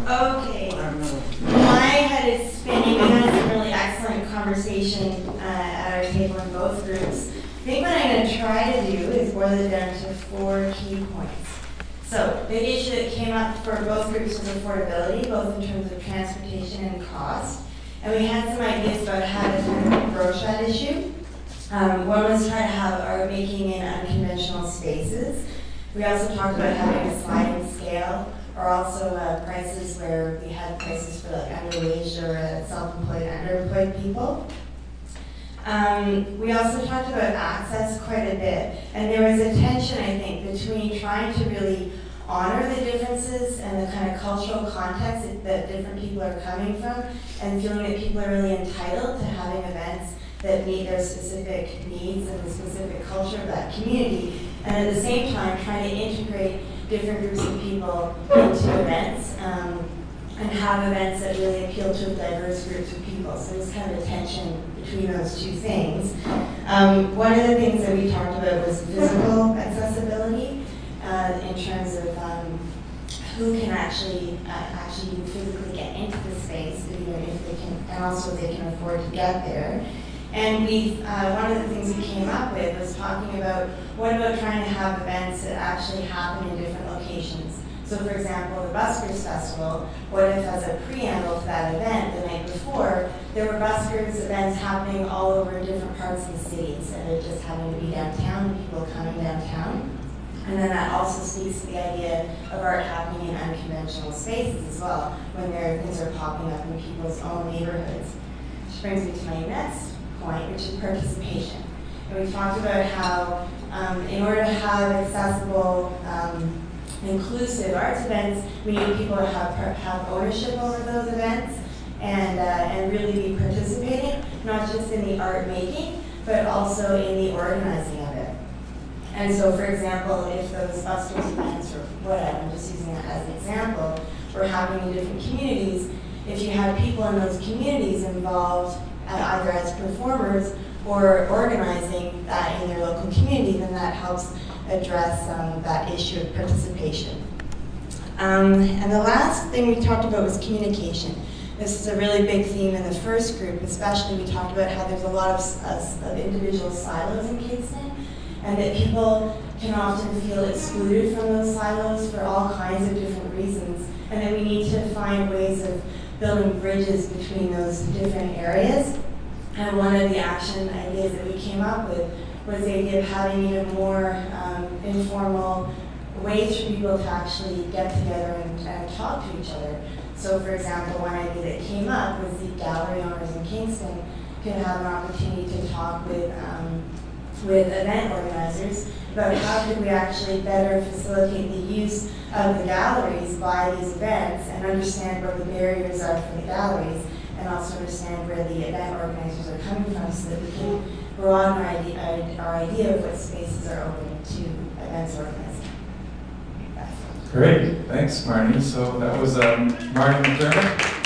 Okay. My head is spinning. We had some really excellent conversation at our table in both groups. I think what I'm going to try to do is boil it down to 4 key points. So, the big issue that came up for both groups was affordability, both in terms of transportation and cost. And we had some ideas about how to kind of approach that issue. One was try to have art making in unconventional spaces. We also talked about having a sliding scale, or also prices where we had prices for like underwage or self-employed, underemployed people. We also talked about access quite a bit, and there was a tension, I think, between trying to really honor the differences and the kind of cultural context that different people are coming from, and feeling that people are really entitled to having events that meet their specific needs and the specific culture of that community, and at the same time trying to integrate different groups of people into events and have events that really appeal to diverse groups of people. So there's kind of a tension between those two things. One of the things that we talked about was physical accessibility in terms of who can actually physically get into the space, even if they can, and also if they can afford to get there. And one of the things we came up with was talking about what about trying to have events that actually happen in different locations. So for example, the Buskers Festival, what if as a preamble to that event the night before, there were Buskers events happening all over different parts of the city instead of just having to be downtown, people coming downtown. And then that also speaks to the idea of art happening in unconventional spaces as well, when things are popping up in people's own neighborhoods. Which brings me to my next point, which is participation. And we talked about how in order to have accessible, inclusive arts events, we need people to have ownership over those events and really be participating, not just in the art making, but also in the organizing of it. And so, for example, if those Buskers events or whatever, I'm just using that as an example, were happening in different communities, if you have people in those communities involved either as performers or organizing that in their local community, then that helps address that issue of participation. And the last thing we talked about was communication. This is a really big theme in the first group, especially we talked about how there's a lot of individual silos in Kingston, and that people can often feel excluded from those silos for all kinds of different reasons, and that we need to find ways of building bridges between those different areas. And one of the action ideas that we came up with was the idea of having even more informal ways for people to actually get together and talk to each other. So for example, one idea that came up was the gallery owners in Kingston could have an opportunity to talk with event organizers about how could we actually better facilitate the use of the galleries by these events and understand what the barriers are for the galleries, and also understand where the event organizers are coming from so that we can broaden our idea of what spaces are open to events organizing. Great, thanks Marney. So that was Marney McDermott.